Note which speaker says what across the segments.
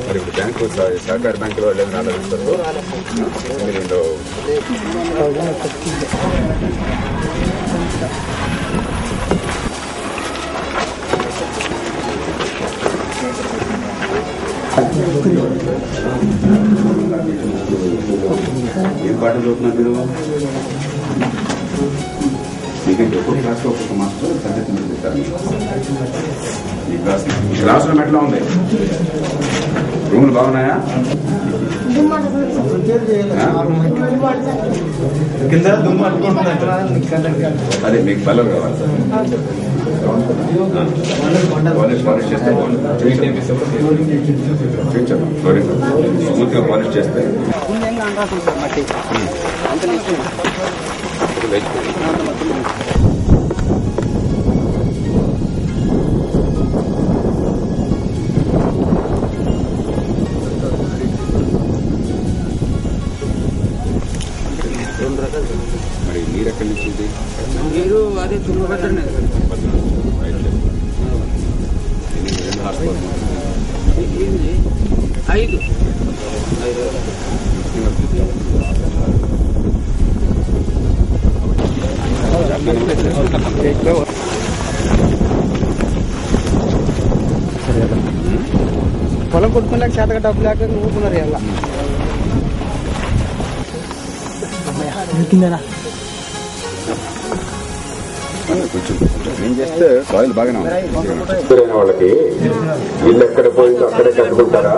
Speaker 1: మరి ఇప్పుడు బ్యాంకు సహకార బ్యాంకులో లేదు మీరు ఏం పాటలు చదువుతున్నారు మీరు? మీకంటే ఒక్కొక్క క్లాస్లో ఒక్కొక్క మాస్టర్ సంగతి చెప్తారు. ఈ క్లాస్ రూమ్ ఎట్లా ఉంది? రూములు బాగున్నాయా? అదే మీకు బలం కావాలి సార్. పాలిష్ చేస్తే స్మూత్ గా పాలిష్ చేస్తే మరి నీరు ఎక్కడి నుంచి
Speaker 2: నీరు అదే తుంగభద్రనే 5 పొలం కొట్టుకున్నాక చేతగా డబ్బు లేక ఊరుకున్నారు ఎలా
Speaker 1: కొంచెం ఏం చేస్తే సాయిల్ బాగానే ఉంది. వాళ్ళకి ఇల్లు ఎక్కడ పోయిందో అక్కడే కట్టుకుంటారా?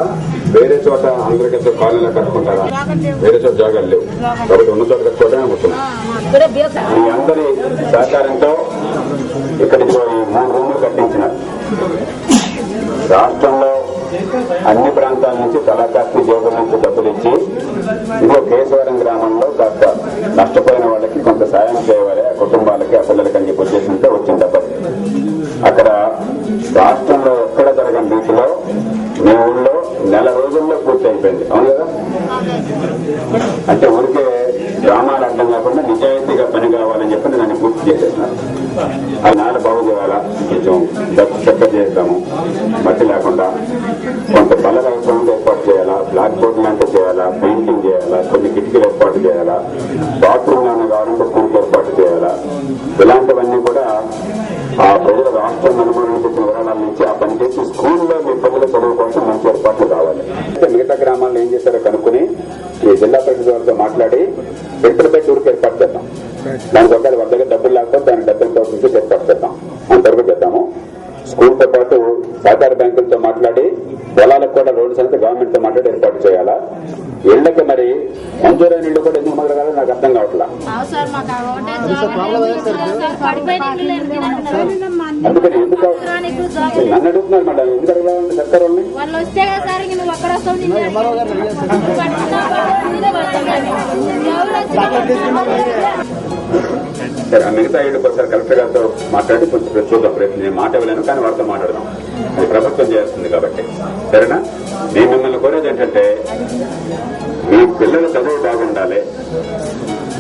Speaker 1: వేరే చోట అందరికీ కాలనీలో కట్టుకుంటారా? వేరే చోట జాగాలు లేవు కాబట్టి ఉన్న చోట కట్టుకోవడమే అవుతుంది. మీ అందరి సహకారంతో ఇక్కడికి 3 రూములు కట్టించినారు. రాష్ట్రంలో అన్ని ప్రాంతాల నుంచి తలాకాస్తి జోగుల నుంచి డబ్బులు ఇచ్చి ఇంకో కేశవరం గ్రామంలో కాస్త నష్టపోయిన వాళ్ళకి కొంత సాయం చేయవాలి ఆ కుటుంబాలకి ఆ పిల్లలకి అని చెప్పి ఉద్దేశంతో వచ్చిన డబ్బులు అక్కడ రాష్ట్రంలో ఎక్కడ జరగని రీతిలో మీ ఊళ్ళో నెల రోజుల్లో పూర్తి అయిపోయింది. అవును కదా? అంటే ఊరికే గ్రామాలు అర్థం కాకుండా నిజాయితీగా పని కావాలని చెప్పి దాన్ని పూర్తి చేసేసినారు. ఆ నేల బాగు చేయాలా, కొంచెం డబ్బు చక్కగా చేస్తాము, మట్టి లేకుండా కొంత బల వ్యవసాయం ఏర్పాటు చేయాలా, బ్లాక్ బోర్డ్ లాంటివి చేయాలా, పెయింటింగ్ చేయాలా, కొన్ని కిటికీలు ఏర్పాటు చేయాలా, బాత్రూమ్ లాగా కావాలంటే స్కూల్కి ఏర్పాటు చేయాలా, ఇలాంటివన్నీ కూడా ఆ ప్రజల రాష్ట్రం నిర్మాణం చెప్పిన వివరాల నుంచి ఆ పని చేసి స్కూల్లో మీ పిల్లల చదువు కోసం మంచి ఏర్పాట్లు కావాలి. మిగతా గ్రామాల్లో ఏం చేశారో కనుక్కుని ఈ జిల్లా పరిషత్ వారితో మాట్లాడి ఇంటర్ బెడ్ ఊరికి ఏర్పాటు చేద్దాం. దానికి ఒకవేళ వాళ్ళ దగ్గర డబ్బులు లేకపోతే దాన్ని 70,000 ఏర్పాటు చేద్దాం. అంతవరకు చేద్దాము. స్కూల్తో పాటు సహకార బ్యాంకులతో మాట్లాడి పొలాలకు కూడా రోడ్స్ అంతా గవర్నమెంట్ తో మాట్లాడి ఏర్పాటు చేయాలా. ఇళ్లకి మరి మంజూరైన ఇళ్లు కూడా ఎందుకు మొదలగాలో నాకు అర్థం కావట్లా. అందుకని ఎందుకు నన్ను అడుగుతున్నారు మేడం, ఎందుకు అడగాలండి సర్కార్ సరే ఆ మిగతా ఇళ్ళకి ఒకసారి కలెక్టర్ గారితో మాట్లాడి కొంచెం చూద్దాం. ప్రయత్నం నేను మాట ఇవ్వలేను కానీ వారితో మాట్లాడదాం. అది ప్రభుత్వం చేస్తుంది కాబట్టి సరేనా. నేను మిమ్మల్ని కోరేది ఏంటంటే మీ పిల్లల చదువు బాగుండాలి,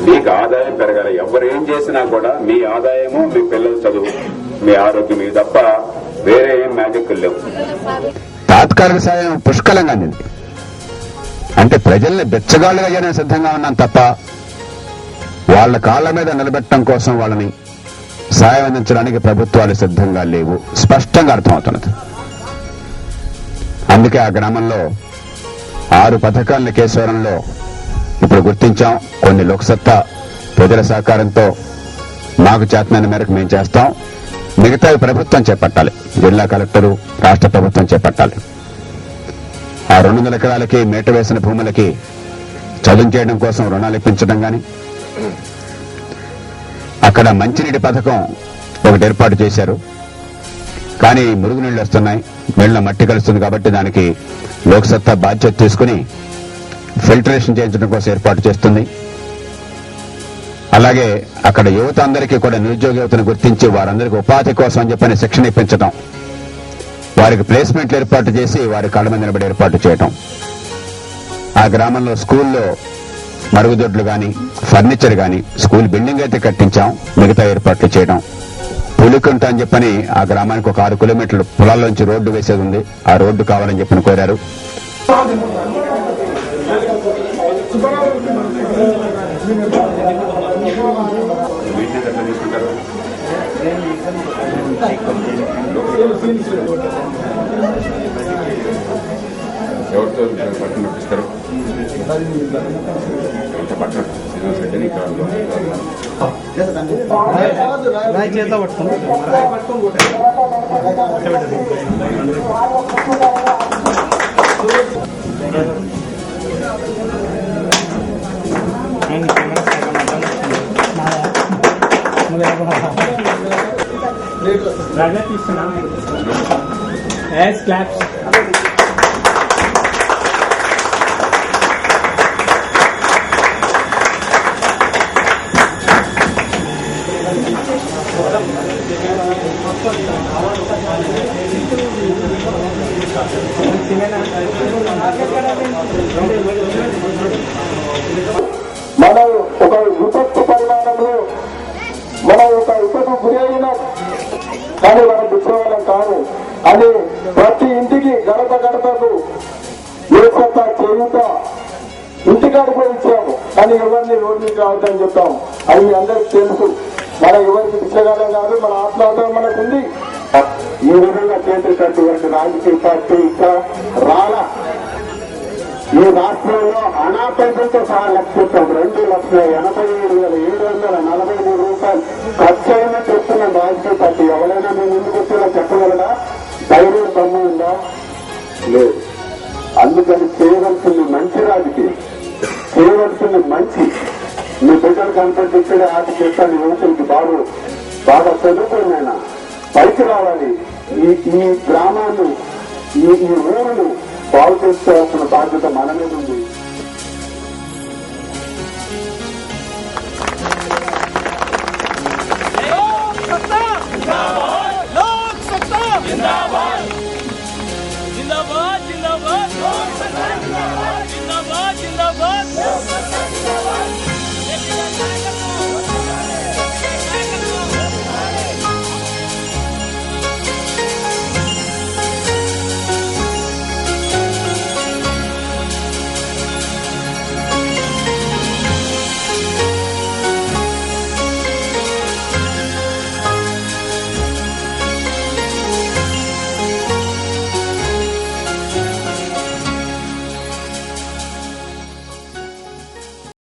Speaker 1: మీకు ఆదాయం పెరగాలి. ఎవరేం చేసినా కూడా మీ ఆదాయము మీ పిల్లల చదువు మీ ఆరోగ్యం ఇది తప్ప వేరే ఏం మ్యాజిక్ లేవు.
Speaker 3: తాత్కాలిక సాయం పుష్కలంగా అందింది అంటే ప్రజల్ని బెచ్చగాళ్లుగా చేయడానికి సిద్ధంగా ఉన్నాం తప్ప వాళ్ళ కాళ్ల మీద నిలబెట్టడం కోసం వాళ్ళని సాయం అందించడానికి ప్రభుత్వాలు సిద్ధంగా లేవు. స్పష్టంగా అర్థమవుతున్నది. అందుకే ఆ గ్రామంలో 6 పథకాలను కేశవరంలో ఇప్పుడు గుర్తించాం. కొన్ని లోక్సత్తా ప్రజల సహకారంతో మాకు చేతనైన మేరకు మేము చేస్తాం. మిగతావి ప్రభుత్వం చేపట్టాలి. జిల్లా కలెక్టరు, రాష్ట్ర ప్రభుత్వం చేపట్టాలి. ఆ 200 ఎకరాలకి మేట వేసిన భూములకి చదును చేయడం కోసం రుణాలు ఇప్పించడం గాని, అక్కడ మంచినీటి పథకం ఒకటి ఏర్పాటు చేశారు. కానీ మురుగునీళ్లు వస్తున్నాయి, నీళ్ల మట్టి కలుస్తుంది కాబట్టి దానికి లోక్సత్తా బాధ్యత తీసుకుని ఫిల్టరేషన్ చేయించడం కోసం ఏర్పాటు చేస్తుంది. అలాగే అక్కడ యువత అందరికీ కూడా నిరుద్యోగ యువతను గుర్తించి వారందరికీ ఉపాధి కోసం అని చెప్పని శిక్షణ ఇప్పించడం, వారికి ప్లేస్మెంట్లు ఏర్పాటు చేసి వారి కాళ్ళ మీద నిలబడి ఏర్పాటు చేయడం. ఆ గ్రామంలో స్కూల్లో మరుగుదొడ్లు గాని, ఫర్నిచర్ గాని, స్కూల్ బిల్డింగ్ అయితే కట్టించాం, మిగతా ఏర్పాట్లు చేయడం. పులికుంట అని చెప్పని ఆ గ్రామానికి ఒక 6 కిలోమీటర్లు పొలాల్లోంచి రోడ్డు వేసేది ఉంది. ఆ రోడ్డు కావాలని చెప్పని కోరారు.
Speaker 1: ఎవరితో పట్టణ నడిపిస్తారు పట్టణ
Speaker 2: చేతిలో పట్టుకుంటాం.
Speaker 4: రాజా తీస్తున్నాం. క్లాప్స్.
Speaker 5: మనం ఒక విపత్తు పరిమాణంలో మనం ఒక విపత్తు గురి అయినా కానీ మనం దుఃఖవాళ్ళం కాదు అని ప్రతి ఇంటికి గడప గడపకు ఏ కొత్త చేయుత ఇంటికాడికి ఇచ్చాము కానీ ఎవరిని రోడ్డు మీద రావద్దని చెప్తాం. అది మీ అందరికి తెలుసు. మన ఎవరికి దిశగాలం కాదు, మన ఆత్మార్థం మనకుంది. ఈ విధంగా చేసేటటువంటి రాజకీయ పార్టీ ఇంకా రాలా. ఈ రాష్ట్రంలో అనాపైసలతో సహా లెక్కిస్తాం. 2,87,743 రూపాయలు ఖర్చు అయినా చెప్తున్నాం. రాజకీయ పార్టీ ఎవరైనా మేము ముందుకు వచ్చేలా చెప్పగలరా? ధైర్యం దమ్ము ఉందా? లేదు. అందుకని చేయవలసింది మంచి రాజకీయం, చేయవలసింది మంచి. మీ బిడ్డలు కనపడి ఇక్కడే ఆట చేస్తాను. యువకులకి బాగా చదువుకున్నాయినా పైకి రావాలి. ఈ గ్రామాన్ని ఈ ఊరును బాగు చేసుకోవాల్సిన బాధ్యత మన మీద ఉంది.